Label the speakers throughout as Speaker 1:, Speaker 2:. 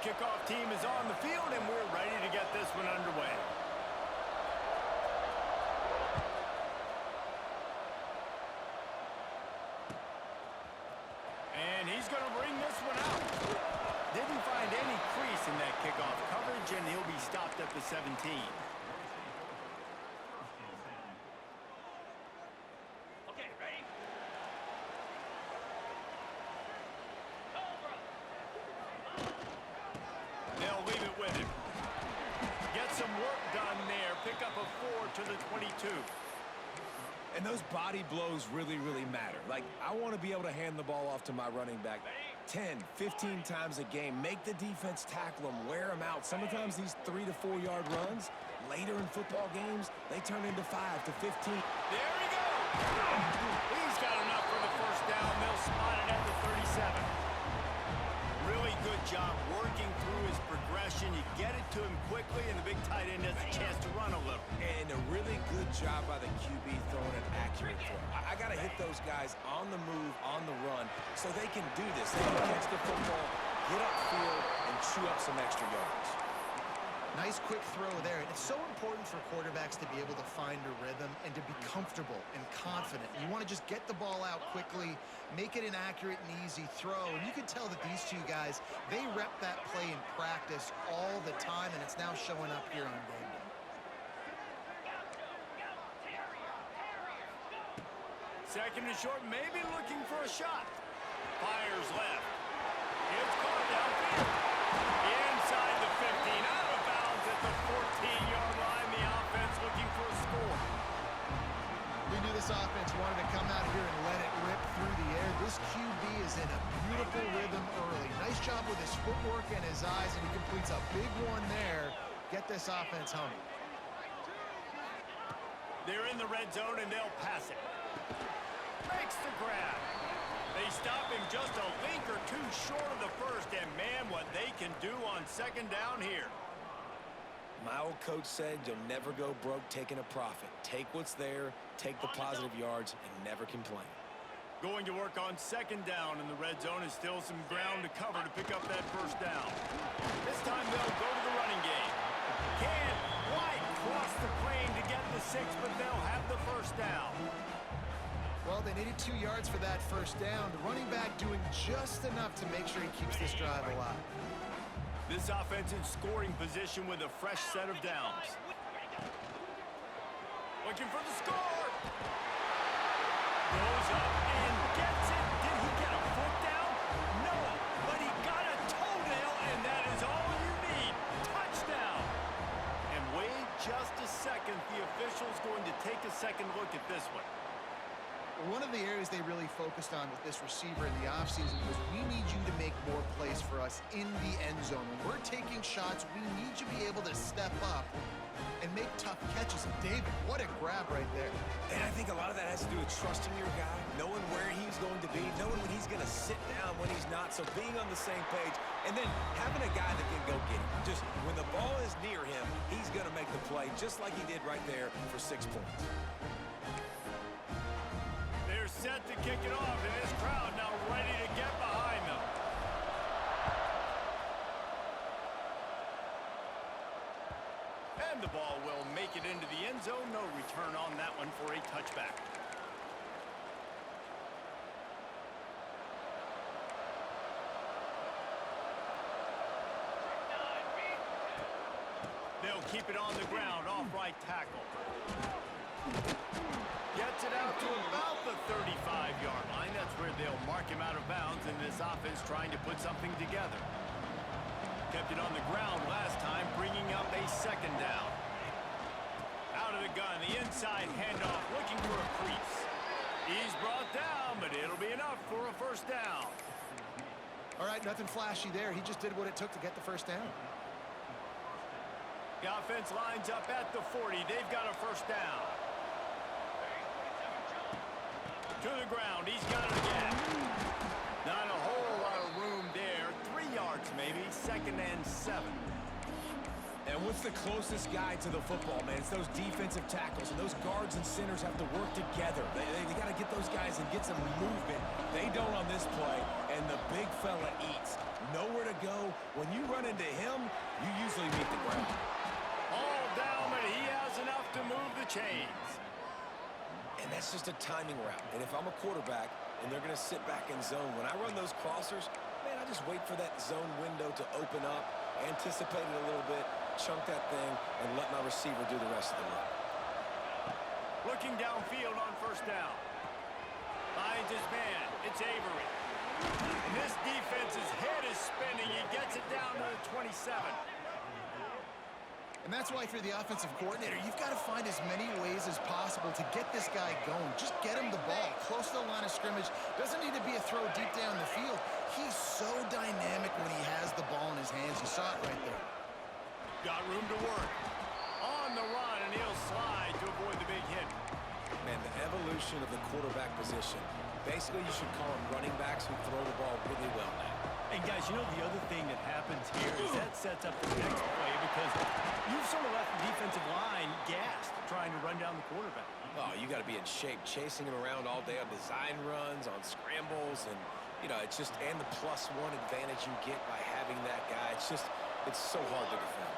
Speaker 1: kickoff team is on the field, and we're ready to get this one underway. And he's going to bring this one out. Didn't find any crease in that kickoff coverage, and he'll be stopped at the 17.
Speaker 2: Okay, ready?
Speaker 1: They'll leave it with him. Get some work done there. Pick up a 4 to the 22.
Speaker 3: And those body blows really, really matter. Like, I want to be able to hand the ball off to my running back 10, 15 times a game. Make the defense tackle them, wear them out. Sometimes these 3 to 4 yard runs, later in football games, they turn into 5 to 15.
Speaker 1: There he goes. He's got enough for the first down. They'll spot it at the 37. Really good job working through his progression. You get it to him quickly, and the big tight end has a chance to run a little.
Speaker 3: And a really good job by the QB throwing an accurate throw. I got to hit those guys on the move, on the run, so they can do this. They can catch the football, get upfield, and chew up some extra yards.
Speaker 4: Nice quick throw there. And it's so important for quarterbacks to be able to find a rhythm and to be comfortable and confident. You want to just get the ball out quickly, make it an accurate and easy throw. And you can tell that these two guys, they rep that play in practice all the time, and it's now showing up here on game day.
Speaker 1: Second and short, maybe looking for a shot. Fires left. It's caught downfield. Inside the 15, out of bounds at the 14-yard line. The offense looking for a score.
Speaker 4: We knew this offense wanted to come out here and let it rip through the air. This QB is in a beautiful rhythm early. Nice job with his footwork and his eyes, and he completes a big one there. Get this offense humming.
Speaker 1: They're in the red zone, and they'll pass it. Makes the grab. They stop him just a link or two short of the first, and man, what they can do on second down here.
Speaker 3: My old coach said you'll never go broke taking a profit. Take what's there, take the positive yards, and never complain.
Speaker 1: Going to work on second down in the red zone is still some ground to cover to pick up that first down. This time they'll go to the running game. Can't quite cross the plane to get the 6, but they'll have the first down.
Speaker 4: Well, they needed 2 yards for that first down. The running back doing just enough to make sure he keeps this drive alive.
Speaker 1: This offense in scoring position with a fresh set of downs. Looking for the score. Goes up and gets it. Did he get a foot down? No, but he got a toenail, and that is all you need. Touchdown. And wait just a second. The official's going to take a second look at this one.
Speaker 4: One of the areas they really focused on with this receiver in the offseason was we need you to make more plays for us in the end zone. When we're taking shots, we need you to be able to step up and make tough catches. And David, what a grab right there.
Speaker 3: And I think a lot of that has to do with trusting your guy, knowing where he's going to be, knowing when he's going to sit down, when he's not, so being on the same page, and then having a guy that can go get him. Just when the ball is near him, he's going to make the play just like he did right there for 6 points.
Speaker 1: They're set to kick it off, and this crowd now ready to get behind them. And the ball will make it into the end zone. No return on that one for a touchback. They'll keep it on the ground, off right tackle. Gets it out to about the 35-yard line. That's where they'll mark him out of bounds, and this offense trying to put something together. Kept it on the ground last time, bringing up a second down. Out of the gun, the inside handoff, looking for a crease. He's brought down, but it'll be enough for a first down.
Speaker 4: All right, nothing flashy there. He just did what it took to get the first down.
Speaker 1: The offense lines up at the 40. They've got a first down. To the ground, he's got it again. Not a whole lot of room there. 3 yards maybe, 2nd and 7.
Speaker 3: And what's the closest guy to the football, man? It's those defensive tackles, and those guards and centers have to work together. They got to get those guys and get some movement. They don't on this play, and the big fella eats. Nowhere to go. When you run into him, you usually meet the ground.
Speaker 1: All down, but he has enough to move the chains.
Speaker 3: And that's just a timing route. And if I'm a quarterback and they're going to sit back in zone, when I run those crossers, man, I just wait for that zone window to open up, anticipate it a little bit, chunk that thing, and let my receiver do the rest of the work.
Speaker 1: Looking downfield on first down. Finds his man. It's Avery. And this defense's head is spinning. He gets it down to the 27.
Speaker 4: And that's why, if you're the offensive coordinator, you've got to find as many ways as possible to get this guy going. Just get him the ball close to the line of scrimmage. Doesn't need to be a throw deep down the field. He's so dynamic when he has the ball in his hands. You saw it right there.
Speaker 1: Got room to work. On the run, and he'll slide to avoid the big hit.
Speaker 3: Man, the evolution of the quarterback position. Basically, you should call them running backs who throw the ball really well now.
Speaker 1: And guys, you know the other thing that happens here is that sets up the next play because you've sort of left the defensive line gassed trying to run down the quarterback.
Speaker 3: Oh, you got to be in shape, chasing him around all day on design runs, on scrambles, and, you know, it's just, and the +1 advantage you get by having that guy. It's just, it's so hard to defend.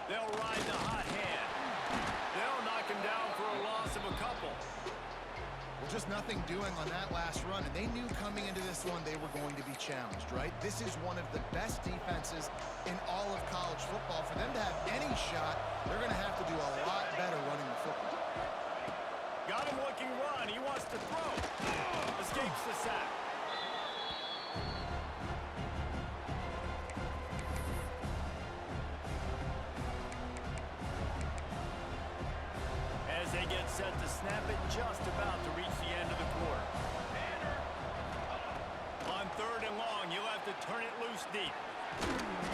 Speaker 1: They'll ride the hot hand. They'll knock him down for a loss of a couple.
Speaker 4: Well, just nothing doing on that last run, and they knew coming into this one they were going to be challenged, right? This is one of the best defenses in all of college football. For them to have any shot, they're going to have to do a lot better running the football.
Speaker 1: Got him looking run. He wants to throw. Escapes the sack. As they get set to snap it, just about to reach the end of the quarter. On 3rd and long, you'll have to turn it loose deep.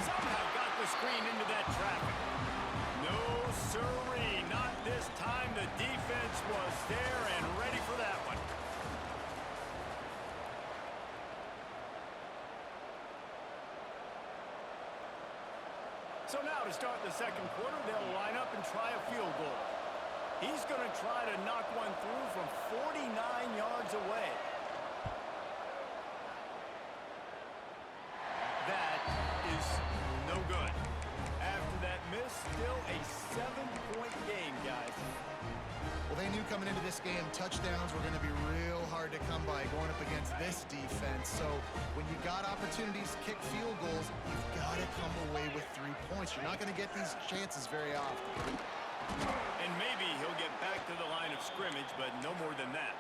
Speaker 1: Somehow got the screen into that traffic. No siree, not this time. The defense was there and ready for that one. So now to start the second quarter, they'll line up and try a field goal. He's going to try to knock one through from 49 yards away. That is no good. After that miss, still a 7-point game, guys.
Speaker 4: Well, they knew coming into this game touchdowns were going to be real hard to come by going up against this defense. So when you got opportunities to kick field goals, you've got to come away with 3 points. You're not going to get these chances very often.
Speaker 1: And maybe he'll get back to the line of scrimmage, but no more than that.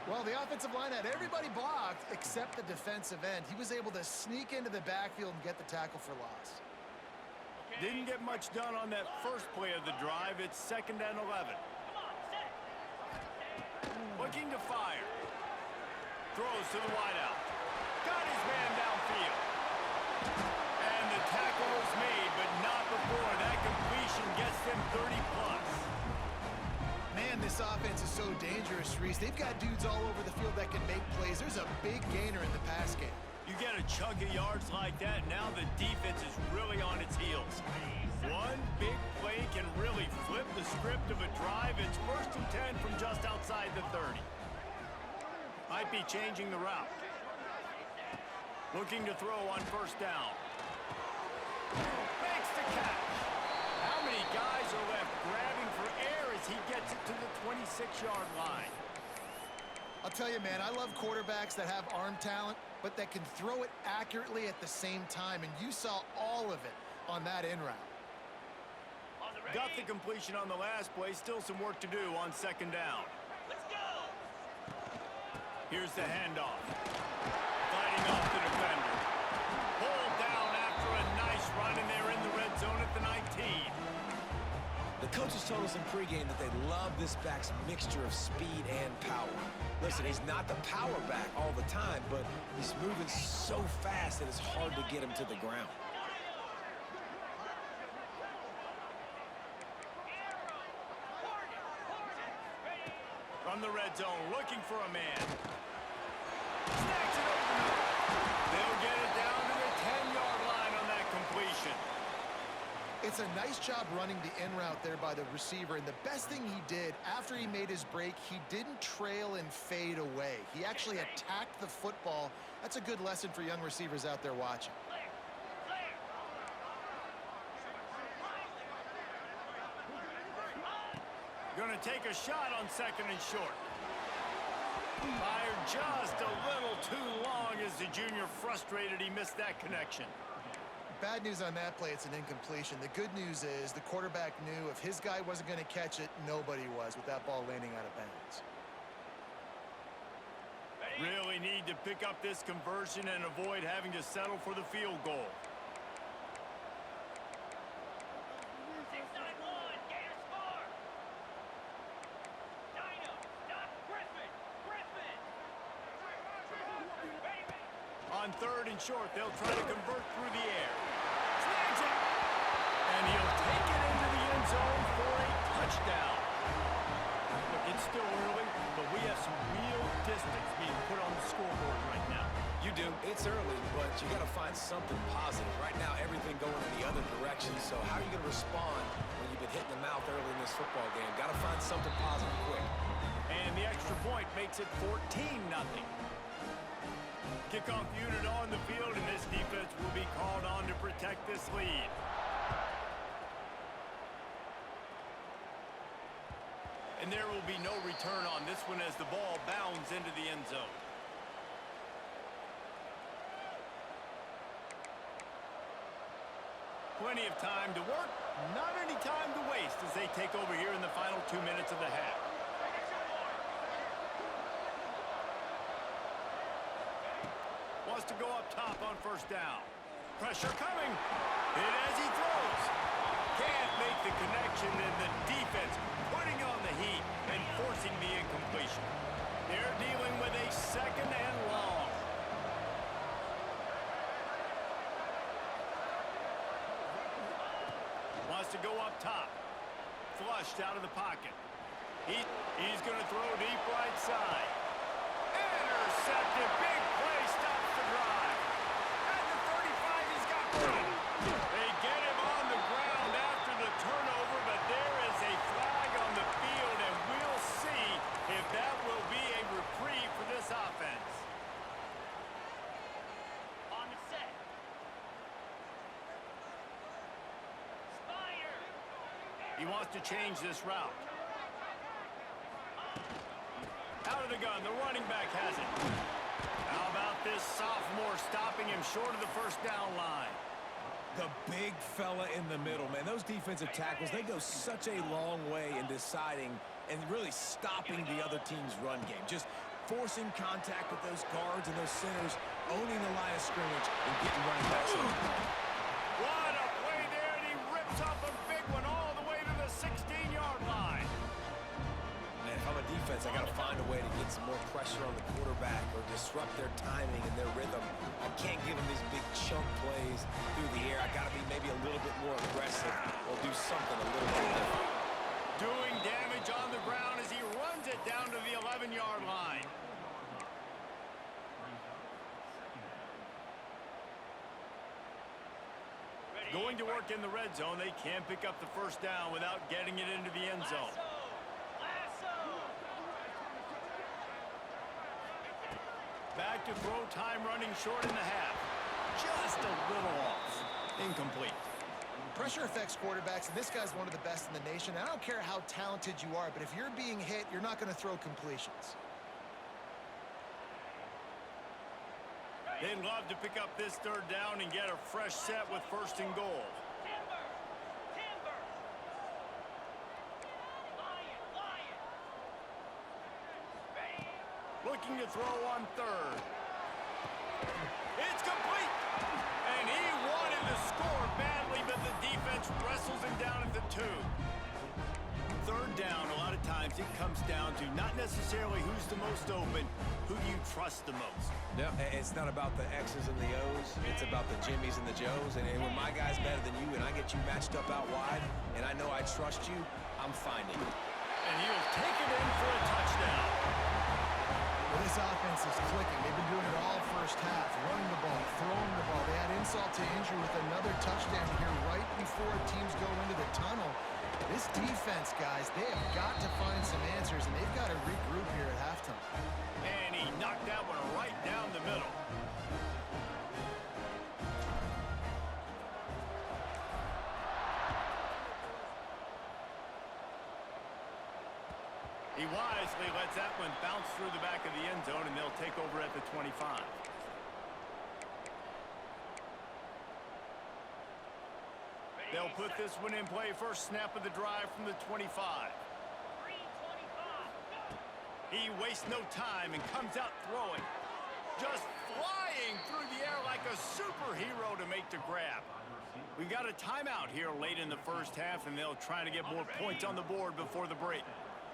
Speaker 4: Well, the offensive line had everybody blocked except the defensive end. He was able to sneak into the backfield and get the tackle for loss.
Speaker 1: Didn't get much done on that first play of the drive. It's 2nd and 11. Looking to fire. Throws to the wideout. Got his man downfield. And the tackle was made, but not before. That completion gets them 30+.
Speaker 4: Man, this offense is so dangerous, Reese. They've got dudes all over the field that can make plays. There's a big gainer in the pass game.
Speaker 1: You get a chunk of yards like that, now the defense is really on its heels. One big play can really flip the script of a drive. It's 1st and 10 from just outside the 30. Might be changing the route. Looking to throw on 1st down. Makes the catch. How many guys are left grabbing for air as he gets it to the 26-yard line?
Speaker 4: I'll tell you, man, I love quarterbacks that have arm talent, but that can throw it accurately at the same time, and you saw all of it on that in route.
Speaker 1: Got the completion on the last play. Still some work to do on 2nd down.
Speaker 2: Let's go!
Speaker 1: Here's the handoff. Fighting off the defender. Pulled down after a nice run, and they're in the red zone at the 19.
Speaker 3: The coaches told us in pregame that they love this back's mixture of speed and power. Listen, he's not the power back all the time, but he's moving so fast that it's hard to get him to the ground.
Speaker 1: From the red zone, looking for a man. Snacks it over. They'll get it down to the 10-yard line on that completion.
Speaker 4: does a nice job running the in route there by the receiver, and the best thing he did after he made his break, he didn't trail and fade away. He actually attacked the football. That's a good lesson for young receivers out there watching.
Speaker 1: Going to take a shot on 2nd and short. Fired just a little too long as the junior frustrated he missed that connection.
Speaker 4: Bad news on that play, it's an incompletion. The good news is the quarterback knew if his guy wasn't going to catch it, nobody was with that ball landing out of bounds.
Speaker 1: Really need to pick up this conversion and avoid having to settle for the field goal. On 3rd and short, they'll try to convert through the air. Snags it! And he'll take it into the end zone for a touchdown. Look, it's still early, but we have some real distance being put on the scoreboard right now.
Speaker 3: You do. It's early, but you got to find something positive. Right now, everything going in the other direction. So how are you going to respond when you've been hitting the mouth early in this football game? Got to find something positive quick.
Speaker 1: And the extra point makes it 14-0. Kickoff unit on the field, and this defense will be called on to protect this lead. And there will be no return on this one as the ball bounds into the end zone. Plenty of time to work, not any time to waste as they take over here in the final 2 minutes of the half. Wants to go up top on 1st down. Pressure coming. Hit as he throws. Can't make the connection, and the defense putting on the heat and forcing the incompletion. They're dealing with a 2nd and long. Wants to go up top. Flushed out of the pocket. He's going to throw deep right side. Intercepted. Big play. Stops the drive. At the 35, he's got one. They get him on the ground after the turnover, but there is a flag on the field, and we'll see if that will be a reprieve for this offense. On the set. Spider. He wants to change this route. Out of the gun, the running back has it. How about this sophomore stopping him short of the 1st down line?
Speaker 3: The big fella in the middle, man. Those defensive tackles, they go such a long way in deciding and really stopping the other team's run game. Just forcing contact with those guards and those centers, owning the line of scrimmage, and getting running backs on the ball.
Speaker 1: What a play there, and he rips off a big one all the way to the 16-yard line.
Speaker 3: Man, if I'm a defense, I got to find a way to get some more pressure on the quarterback or disrupt their timing and their rhythm. I can't give them these big chunk plays through the air. I got to be maybe a little bit more aggressive or do something a little bit different.
Speaker 1: Doing damage on the ground as he runs it down to the 11-yard line. Going to work in the red zone. They can't pick up the 1st down without getting it into the end zone. Back to throw, time running short in the half. Just a little off. Incomplete.
Speaker 4: Pressure affects quarterbacks, and this guy's one of the best in the nation. I don't care how talented you are, but if you're being hit, you're not going to throw completions.
Speaker 1: They'd love to pick up this 3rd down and get a fresh set with 1st and goal. Looking to throw on 3rd. It's complete! And he wanted to score badly, but the defense wrestles him down at the 2. 3rd down, a lot of times it comes down to not necessarily who's the most open, who do you trust the most.
Speaker 3: Yeah, it's not about the X's and the O's. It's about the Jimmies and the Joes. And when my guy's better than you and I get you matched up out wide and I know I trust you, I'm finding it.
Speaker 1: And he'll take it in for a touchdown.
Speaker 4: This offense is clicking. They've been doing it all first half, running the ball, throwing the ball. They had insult to injury with another touchdown here right before teams go into the tunnel. This defense, guys, they have got to find some answers, and they've got to regroup here at halftime.
Speaker 1: And he knocked that one right down the middle. He wisely lets that one bounce through the back of the end zone, and they'll take over at the 25. They'll put this one in play. First snap of the drive from the 25. He wastes no time and comes out throwing. Just flying through the air like a superhero to make the grab. We've got a timeout here late in the first half, and they'll try to get more points on the board before the break.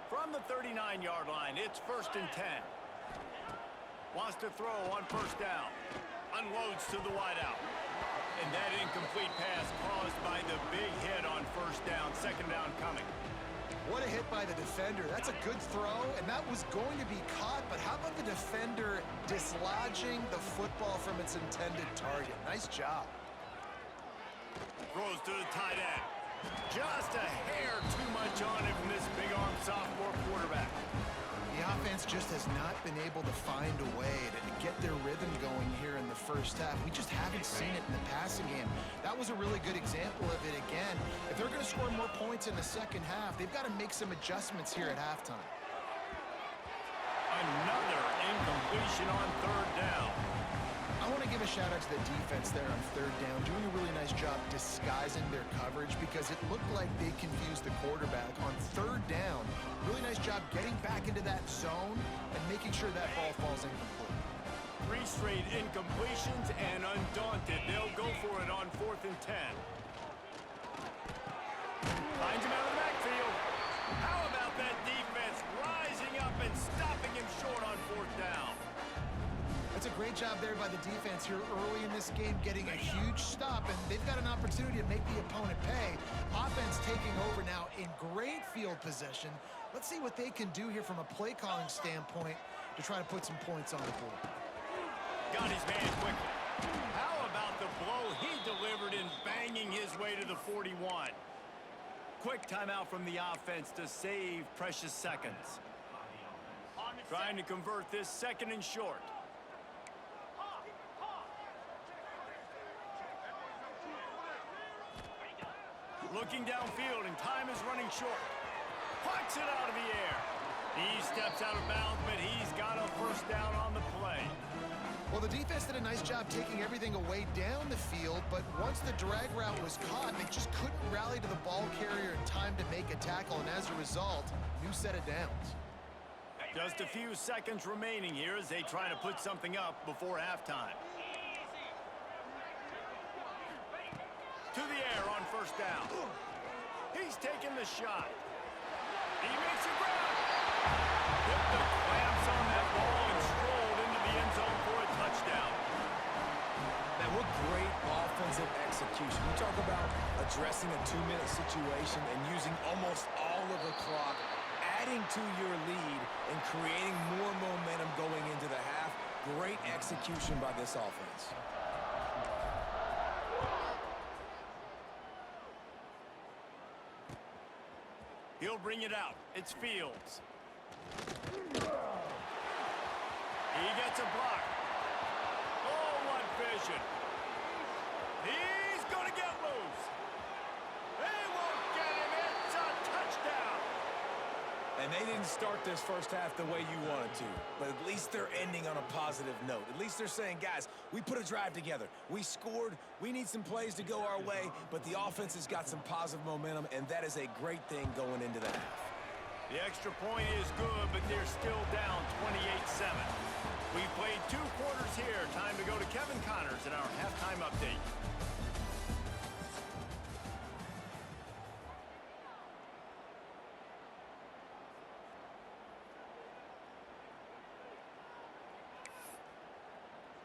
Speaker 1: From the 39-yard line, it's 1st and 10. Wants to throw on first down. Unloads to the wideout. And that incomplete pass caused by the big hit on first down. Second down coming.
Speaker 4: What a hit by the defender. That's a good throw, and that was going to be caught, but how about the defender dislodging the football from its intended target? Nice job.
Speaker 1: Throws to the tight end. Just a hair too much on it from this big-arm sophomore quarterback.
Speaker 4: The offense just has not been able to find a way to get their rhythm going here in the first half. We just haven't seen it in the passing game. That was a really good example of it again. If they're going to score more points in the second half, they've got to make some adjustments here at halftime.
Speaker 1: Another incompletion on third down.
Speaker 4: I want to give a shout out to the defense there on third down, doing a really nice job disguising their coverage because it looked like they confused the quarterback on third down. Really nice job getting back into that zone and making sure that ball falls incomplete.
Speaker 1: 3 straight incompletions, and undaunted, they'll go for it on 4th and 10. Finds him out of the backfield. How about that defense rising up and stopping him short on 4th down?
Speaker 4: That's a great job there by the defense here early in this game, getting a huge stop, and they've got an opportunity to make the opponent pay. Offense taking over now in great field possession. Let's see what they can do here from a play calling standpoint to try to put some points on the board.
Speaker 1: Got his man quickly. How about the blow he delivered in banging his way to the 41? Quick timeout from the offense to save precious seconds. Trying to convert this 2nd and short. Looking downfield, and time is running short. Pucks it out of the air. He steps out of bounds, but he's got a first down on the play.
Speaker 4: Well, the defense did a nice job taking everything away down the field, but once the drag route was caught, they just couldn't rally to the ball carrier in time to make a tackle, and as a result, new set of downs.
Speaker 1: Just a few seconds remaining here as they try to put something up before halftime. To the air on first down. He's taking the shot. He makes a grab. Hit the clamps on that ball and strolled into the end zone for a touchdown.
Speaker 3: Now, what great offensive execution. We talk about addressing a 2-minute situation and using almost all of the clock, adding to your lead and creating more momentum going into the half. Great execution by this offense.
Speaker 1: He'll bring it out. It's Fields. He gets a block. Oh, what vision. He's going to get loose. They won't get him. It's a touchdown.
Speaker 3: And they didn't start this first half the way you wanted to, but at least they're ending on a positive note. At least they're saying, guys, we put a drive together. We scored. We need some plays to go our way, but the offense has got some positive momentum, and that is a great thing going into the half.
Speaker 1: The extra point is good, but they're still down 28-7. We've played 2 quarters here. Time to go to Kevin Connors in our halftime update.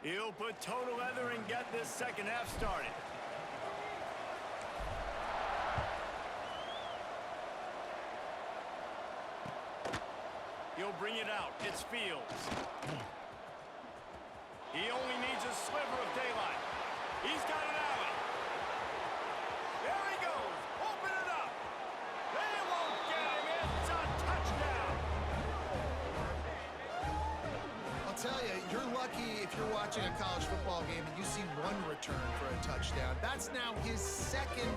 Speaker 1: He'll put total leather and get this second half started. He'll bring it out. It's Fields. He only needs a sliver of daylight. He's got an alley. There he goes. Open it up. They won't get him. It's a touchdown.
Speaker 4: I'll tell you, you're lucky if you're watching a college football game and you see one return for a touchdown. That's now his second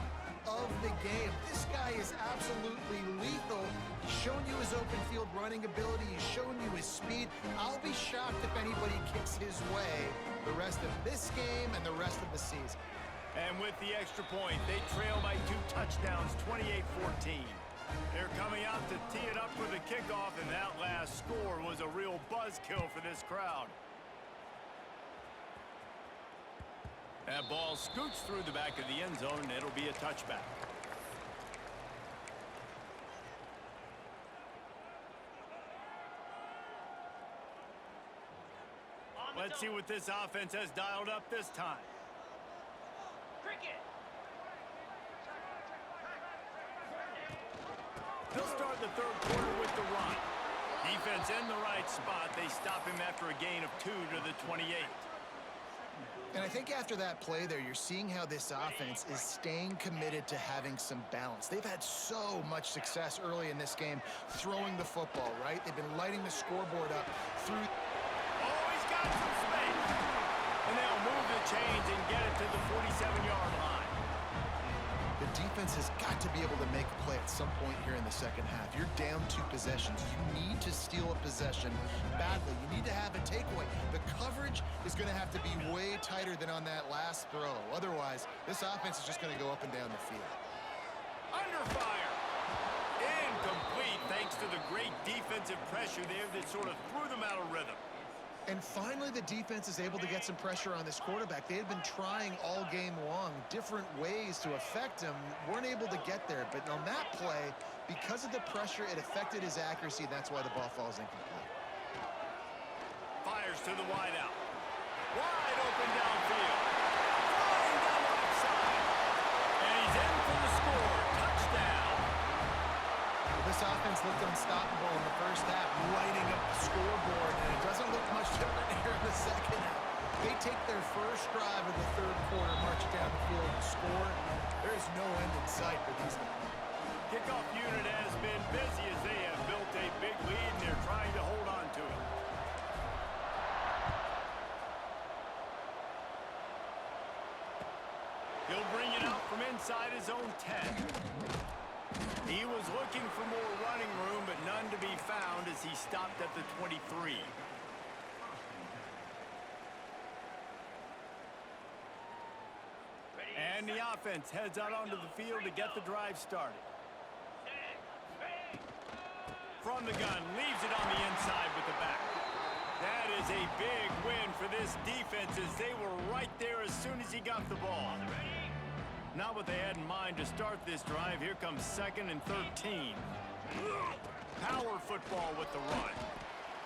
Speaker 4: of the game. This guy is absolutely lethal. He's shown you his open field running ability. He's shown you his speed. I'll be shocked if anybody kicks his way the rest of this game and the rest of the season.
Speaker 1: And with the extra point, they trail by 2 touchdowns, 28-14. They're coming out to tee it up for the kickoff, and that last score was a real buzzkill for this crowd. That ball scoots through the back of the end zone, and it'll be a touchback. Let's see what this offense has dialed up this time. They'll start the third quarter with the run. Defense in the right spot. They stop him after a gain of 2 to the 28.
Speaker 4: And I think after that play there, you're seeing how this offense is staying committed to having some balance. They've had so much success early in this game throwing the football, right? They've been lighting the scoreboard up through...
Speaker 1: Oh, he's got some space. And they'll move the chains and get it to the 47-yard line.
Speaker 4: The defense has got to be able to make a play at some point here in the second half. You're down 2 possessions. You need to steal a possession badly. You need to have a takeaway. The coverage is going to have to be way tighter than on that last throw. Otherwise, this offense is just going to go up and down the field.
Speaker 1: Under fire. Incomplete thanks to the great defensive pressure there that sort of threw them out of rhythm.
Speaker 4: And finally, the defense is able to get some pressure on this quarterback. They had been trying all game long different ways to affect him. Weren't able to get there. But on that play, because of the pressure, it affected his accuracy. That's why the ball falls incomplete.
Speaker 1: Fires to the wideout. Wide open downfield. Flying down the left side. And he's in for the score. Touchdown.
Speaker 4: This offense looked unstoppable in the first half, lighting up the scoreboard, and it doesn't look much different here in the second half. They take their first drive of the third quarter, march down the field and score. There's no end in sight for these guys.
Speaker 1: Kickoff unit has been busy as they have built a big lead, and they're trying to hold on to it. He'll bring it out from inside his own 10. He was looking for more running room, but none to be found as he stopped at the 23. And the offense heads out onto the field to get the drive started. From the gun, leaves it on the inside with the back. That is a big win for this defense as they were right there as soon as he got the ball. Not what they had in mind to start this drive. Here comes 2nd and 13. Power football with the run.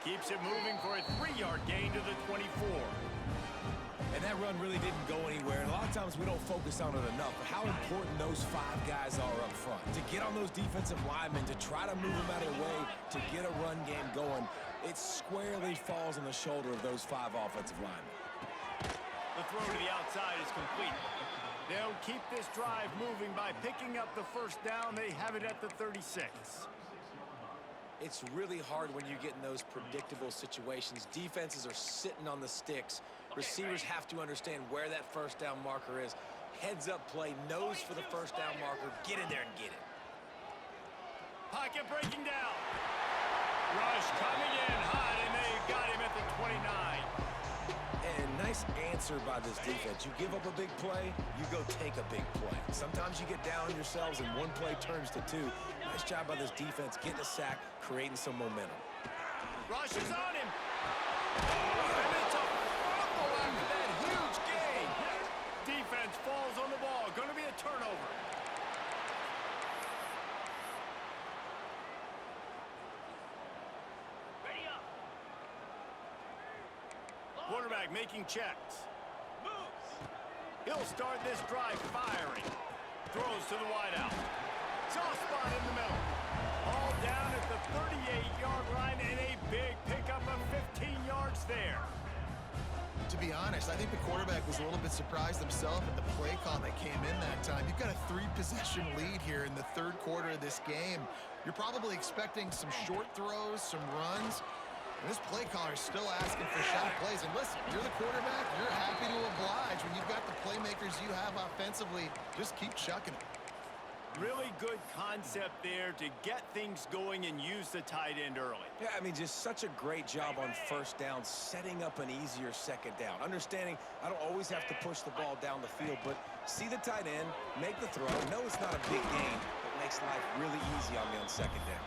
Speaker 1: Keeps it moving for a 3-yard gain to the 24.
Speaker 3: And that run really didn't go anywhere. And a lot of times we don't focus on it enough. But how important those 5 guys are up front. To get on those defensive linemen, to try to move them out of the way, to get a run game going, it squarely falls on the shoulder of those 5 offensive linemen.
Speaker 1: The throw to the outside is complete. They'll keep this drive moving by picking up the first down. They have it at the 36.
Speaker 3: It's really hard when you get in those predictable situations. Defenses are sitting on the sticks. Receivers have to understand where that first down marker is. Heads up play, nose for the first down marker. Get in there and get it.
Speaker 1: Pocket breaking down. Rush coming in hot, and they got him at the 29.
Speaker 3: And nice answer by this defense. You give up a big play, you go take a big play. Sometimes you get down yourselves and one play turns to 2. Nice job by this defense getting a sack, creating some momentum.
Speaker 1: Rush is on him. And it's a fumble after that huge gain. Defense falls on the ball. Going to be a turnover. Quarterback making checks. He'll start this drive firing. Throws to the wideout. Soft spot in the middle. All down at the 38-yard line and a big pickup of 15 yards there.
Speaker 4: To be honest, I think the quarterback was a little bit surprised himself at the play call that came in that time. You've got a 3-possession lead here in the third quarter of this game. You're probably expecting some short throws, some runs. And this play caller is still asking for shot plays. And listen, you're the quarterback. You're happy to oblige when you've got the playmakers you have offensively. Just keep chucking it.
Speaker 1: Really good concept there to get things going and use the tight end early.
Speaker 3: Yeah, I mean, just such a great job on first down, setting up an easier second down. Understanding I don't always have to push the ball down the field, but see the tight end, make the throw. No, it's not a big gain, but makes life really easy on me on second down.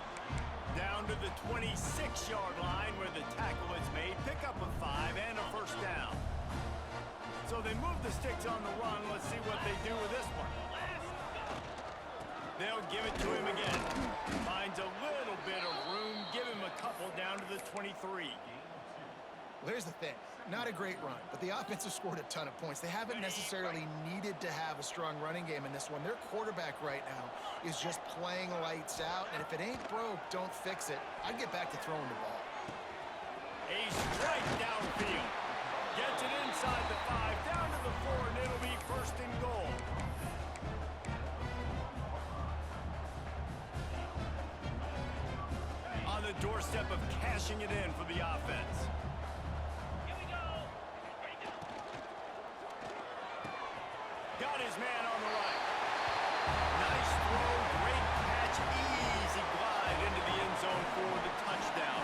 Speaker 1: Down to the 26-yard line where the tackle is made. Pick up a 5 and a first down. So they move the sticks on the run. Let's see what they do with this one. They'll give it to him again. Finds a little bit of room. Give him a couple down to the 23.
Speaker 4: Well, here's the thing. Not a great run, but the offense has scored a ton of points. They haven't necessarily needed to have a strong running game in this one. Their quarterback right now is just playing lights out, and if it ain't broke, don't fix it. I'd get back to throwing the ball.
Speaker 1: A strike downfield. Gets it inside the 5, down to the 4, and it'll be first and goal. On the doorstep of cashing it in for the offense. Here we go. Got his man on the right. Nice throw, great catch, easy glide into the end zone for the touchdown.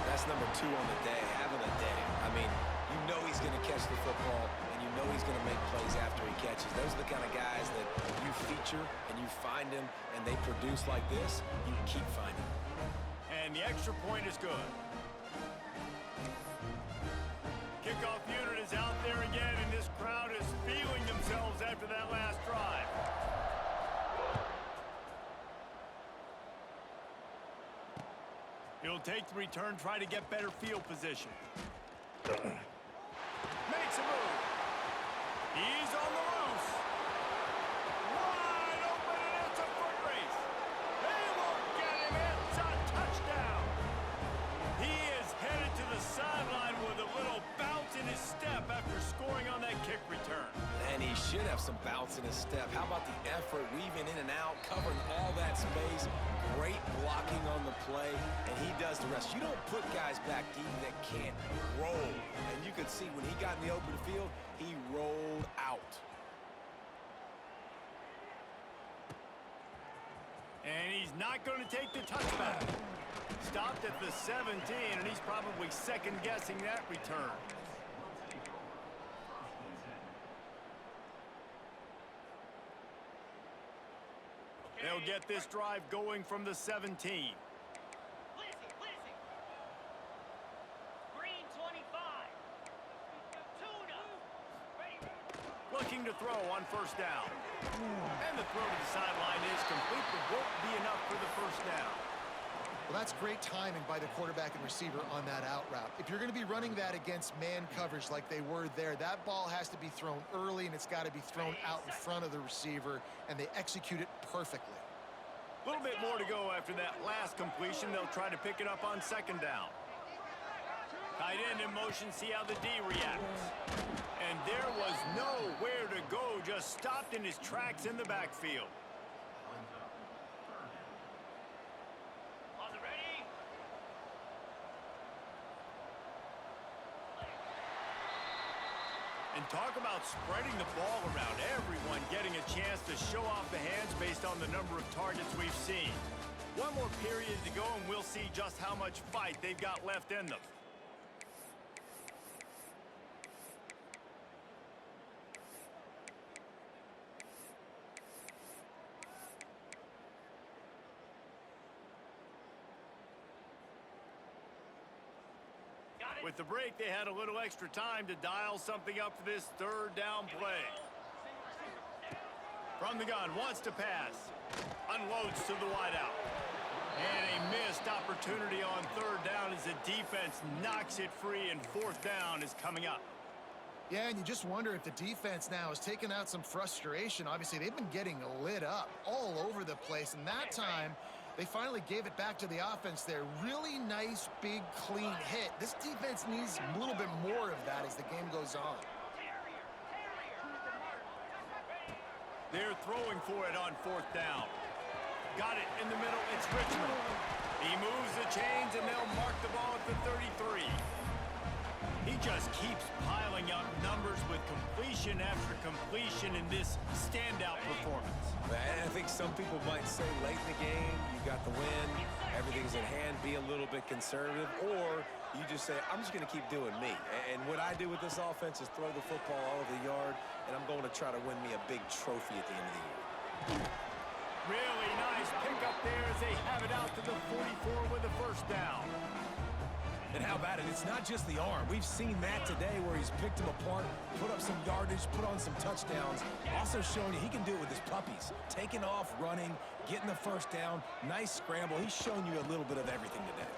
Speaker 3: That's number 2 on the day, having a day. I mean, you know he's going to catch the football, and you know he's going to make plays after he catches. Those are the kind of guys that you feature and you find them, and they produce like this, you keep finding them.
Speaker 1: And the extra point is good. Kickoff unit is out there again, and this crowd is feeling themselves after that last drive. He'll take the return, try to get better field position. Makes a move. He's on the loose. Wide open, and it's a foot race. They won't get him. It's a touchdown. He is headed to the sideline with a little bounce in his step after scoring on that kick return.
Speaker 3: And he should have some bounce in his step. How about the effort, weaving in and out, covering all that space. Great blocking on the play, and he does the rest. You don't put guys back deep that can't roll. And you could see when he got in the open field, he rolled out.
Speaker 1: And he's not going to take the touchback. Stopped at the 17, and he's probably second-guessing that return. They'll get this drive going from the 17.
Speaker 2: Green 25. Tuna.
Speaker 1: Looking to throw on first down. And the throw to the sideline is complete, but won't be enough for the first down.
Speaker 4: Well, that's great timing by the quarterback and receiver on that out route. If you're going to be running that against man coverage like they were there, that ball has to be thrown early, and it's got to be thrown out in front of the receiver, and they execute it perfectly.
Speaker 1: A little bit more to go after that last completion. They'll try to pick it up on second down. Tight end in motion, see how the D reacts. And there was nowhere to go, just stopped in his tracks in the backfield. And talk about spreading the ball around. Everyone getting a chance to show off the hands based on the number of targets we've seen. One more period to go, and we'll see just how much fight they've got left in them. With the break, they had a little extra time to dial something up for this third down play. From the gun, wants to pass. Unloads to the wideout. And a missed opportunity on third down as the defense knocks it free, and fourth down is coming up.
Speaker 4: Yeah, and you just wonder if the defense now is taking out some frustration. Obviously, they've been getting lit up all over the place, and that time They finally gave it back to the offense there. Really nice, big, clean hit. This defense needs a little bit more of that as the game goes on.
Speaker 1: They're throwing for it on 4th down. Got it in the middle. It's Richmond. He moves the chains, and they'll mark the ball at the 33. He just keeps piling up numbers with completion after completion in this standout performance.
Speaker 3: And I think some people might say late in the game, you got the win, everything's in hand, be a little bit conservative, or you just say, I'm just going to keep doing me. And what I do with this offense is throw the football all over the yard, and I'm going to try to win me a big trophy at the end of the year.
Speaker 1: Really nice pickup there as they have it out to the 44 with a 1st down.
Speaker 3: And how about it? It's not just the arm. We've seen that today where he's picked them apart, put up some yardage, put on some touchdowns. Also showing you he can do it with his puppies. Taking off, running, getting the 1st down. Nice scramble. He's shown you a little bit of everything today.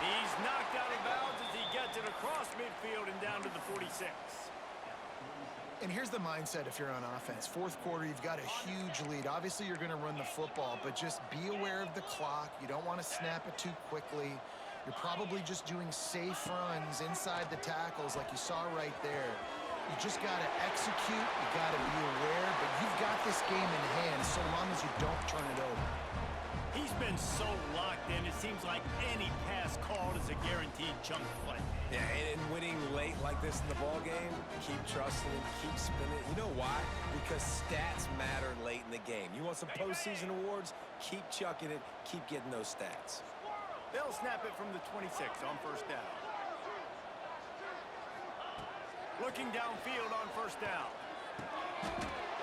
Speaker 1: He's knocked out of bounds as he gets it across midfield and down to the 46.
Speaker 4: And here's the mindset if you're on offense. 4th quarter, you've got a huge lead. Obviously, you're going to run the football, but just be aware of the clock. You don't want to snap it too quickly. You're probably just doing safe runs inside the tackles like you saw right there. You just got to execute. You got to be aware, but you've got this game in hand so long as you don't turn it over.
Speaker 1: He's been so locked in, it seems like any pass called is a guaranteed chunk play.
Speaker 3: Yeah, and winning late like this in the ball game, keep trusting him, keep spinning. You know why? Because stats matter late in the game. You want some postseason awards? Keep chucking it, keep getting those stats.
Speaker 1: They'll snap it from the 26 on 1st down. Looking downfield on 1st down.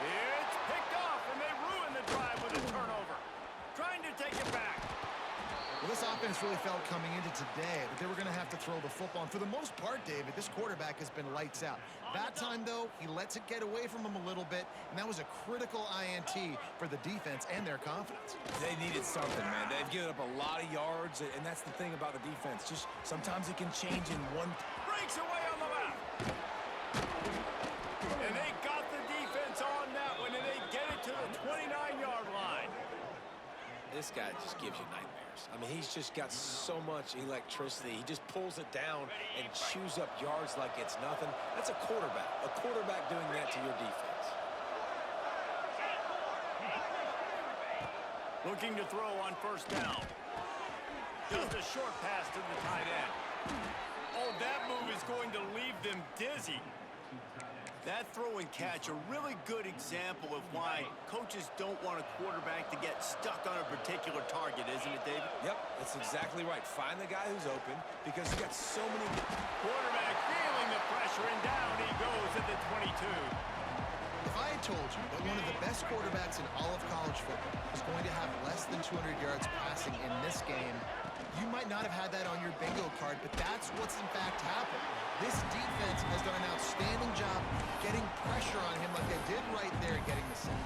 Speaker 1: It's picked off, and they ruin the drive with a turnover. Trying to take it back.
Speaker 4: Well, this offense really felt coming into today that they were going to have to throw the football. And for the most part, David, this quarterback has been lights out. That time, though, he lets it get away from him a little bit, and that was a critical INT for the defense and their confidence.
Speaker 3: They needed something, man. They've given up a lot of yards, and that's the thing about the defense. Just sometimes it can change in one.
Speaker 1: Breaks away on the left. And they got the defense on that one, and they get it to the 29-yard line.
Speaker 3: This guy just gives you nightmares. I mean, he's just got so much electricity. He just pulls it down and chews up yards like it's nothing. That's a quarterback. A quarterback doing that to your defense.
Speaker 1: Looking to throw on 1st down. Just a short pass to the tight end. Oh, that move is going to leave them dizzy. That throw and catch, a really good example of why coaches don't want a quarterback to get stuck on a particular target, isn't it, David?
Speaker 3: Yep, that's exactly right. Find the guy who's open because you got so many.
Speaker 1: Quarterback feeling the pressure, and down he goes at the 22.
Speaker 4: If I had told you that one of the best quarterbacks in all of college football was going to have less than 200 yards passing in this game, you might not have had that on your bingo card, but that's what's in fact happened. This defense has done an outstanding job getting pressure on him like they did right there, getting the sack.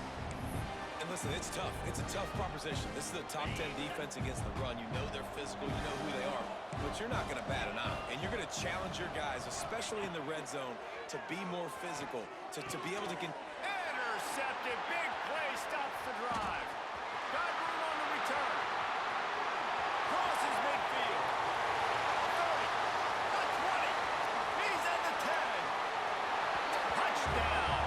Speaker 3: And listen, it's tough. It's a tough proposition. This is a top 10 defense against the run. You know they're physical. You know who they are. But you're not going to bat an eye. And you're going to challenge your guys, especially in the red zone, to be more physical, to be able to...
Speaker 1: Intercepted. Big play stops the drive. Got room on the return. Crosses midfield. 30. The 20. He's at the 10. Touchdown.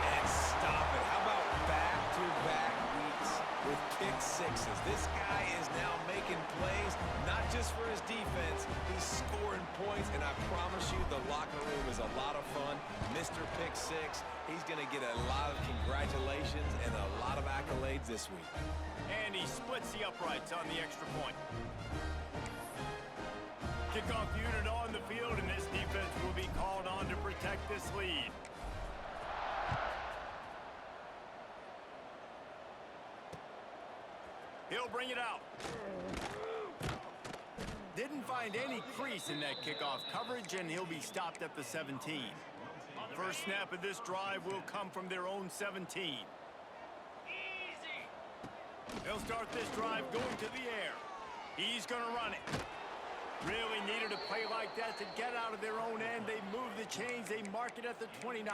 Speaker 3: And stop it. How about back-to-back weeks with pick sixes? This guy is now making plays, not just for his defense. He's scoring points, and I promise you the locker room is a lot of fun. Mr. Pick Six, he's going to get a lot of congratulations and a lot of accolades this week.
Speaker 1: And he splits the uprights on the extra point. Kickoff unit on the field, and this defense will be called on to protect this lead. He'll bring it out. Didn't find any crease in that kickoff coverage, and he'll be stopped at the 17. First snap of this drive will come from their own 17.
Speaker 2: Easy.
Speaker 1: They'll start this drive going to the air. He's going to run it. Really needed a play like that to get out of their own end. They move the chains. They mark it at the 29.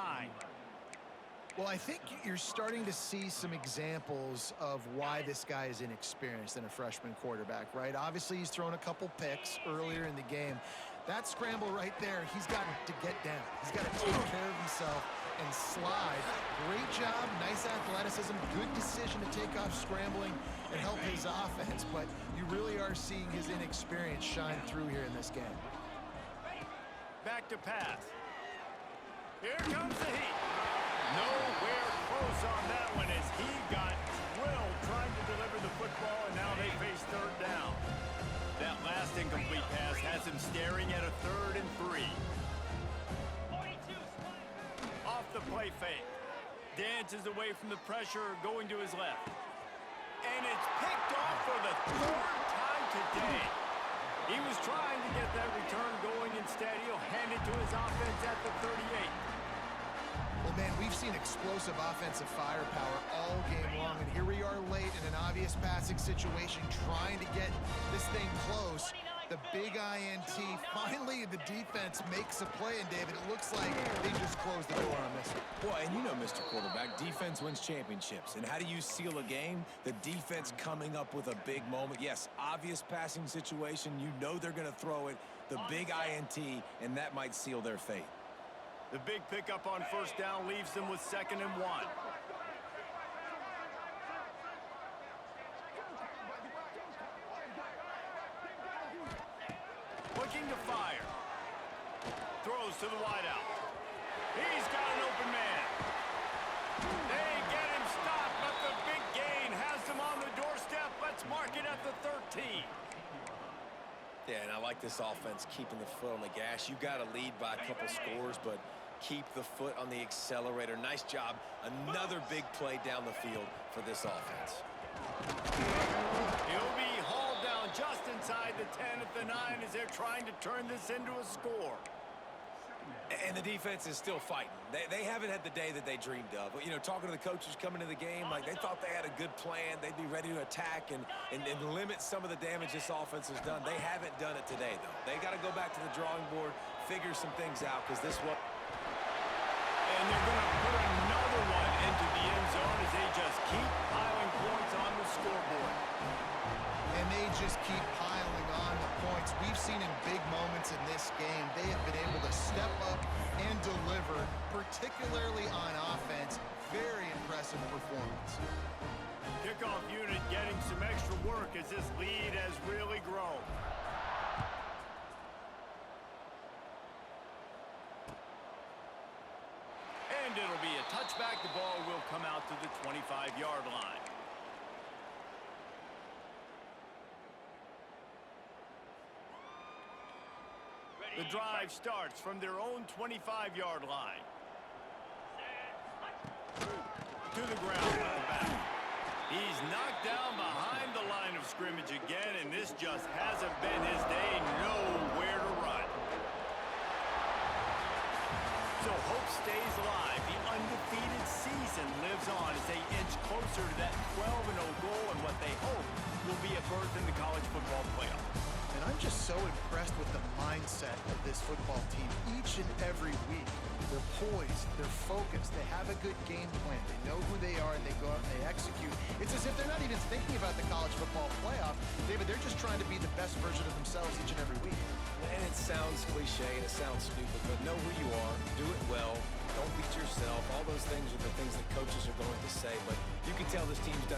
Speaker 4: Well, I think you're starting to see some examples of why this guy is inexperienced in a freshman quarterback, right? Obviously, he's thrown a couple picks earlier in the game. That scramble right there, he's got to get down. He's got to take care of himself and slide. Great job, nice athleticism, good decision to take off scrambling and help his offense, but you really are seeing his inexperience shine through here in this game.
Speaker 1: Back to pass. Here comes the heat. Nowhere close on that one as he got drilled trying to deliver the football, and now they face third down. That last incomplete pass has him staring at a 3rd and 3.
Speaker 2: 42
Speaker 1: Off the play fake. Dances away from the pressure, going to his left. And it's picked off for the 3rd time today. He was trying to get that return going. Instead, he'll hand it to his offense at the 38.
Speaker 4: Well, man, we've seen explosive offensive firepower all game long, and here we are late in an obvious passing situation trying to get this thing close. The big INT, finally the defense makes a play, and David, it looks like they just closed the door on this one.
Speaker 3: Boy, and you know, Mr. Quarterback, defense wins championships. And how do you seal a game? The defense coming up with a big moment. Yes, obvious passing situation. You know they're going to throw it. The big INT, and that might seal their fate.
Speaker 1: The big pickup on first down leaves them with 2nd and 1. Looking to fire. Throws to the wideout. He's got an open man. They get him stopped, but the big gain has him on the doorstep. Let's mark it at the 13.
Speaker 3: Yeah, and I like this offense keeping the foot on the gas. You got to lead by a couple scores, but keep the foot on the accelerator. Nice job. Another big play down the field for this offense.
Speaker 1: He'll be hauled down just inside the 10 at the 9 as they're trying to turn this into a score.
Speaker 3: And the defense is still fighting. They haven't had the day that they dreamed of. You know, talking to the coaches coming to the game, like they thought they had a good plan. They'd be ready to attack and limit some of the damage this offense has done. They haven't done it today, though. They got to go back to the drawing board, figure some things out, because this one...
Speaker 1: And they're going to put another one into the end zone as they just keep piling points on the scoreboard.
Speaker 4: And they just keep piling on the points. We've seen in big moments in this game, they have been able to step up and deliver, particularly on offense. Very impressive performance.
Speaker 1: Kickoff unit getting some extra work as this lead has really grown. And it'll be a touchback. The ball will come out to the 25-yard line. The drive starts from their own 25-yard line. To the ground with the back. He's knocked down behind the line of scrimmage again, and this just hasn't been his day. Nowhere to run. So hope stays alive. The undefeated season lives on as they inch closer to that 12-0 goal and what they hope will be a berth in the college football playoff.
Speaker 4: And I'm just so impressed with the mindset of this football team each and every week. They're poised, they're focused, they have a good game plan, they know who they are, and they go out and they execute. It's as if they're not even thinking about the college football playoff. David, they're just trying to be the best version of themselves each and every week.
Speaker 3: And it sounds cliche and it sounds stupid, but know who you are, do it well, don't beat yourself. All those things are the things that coaches are going to say, but you can tell this team's done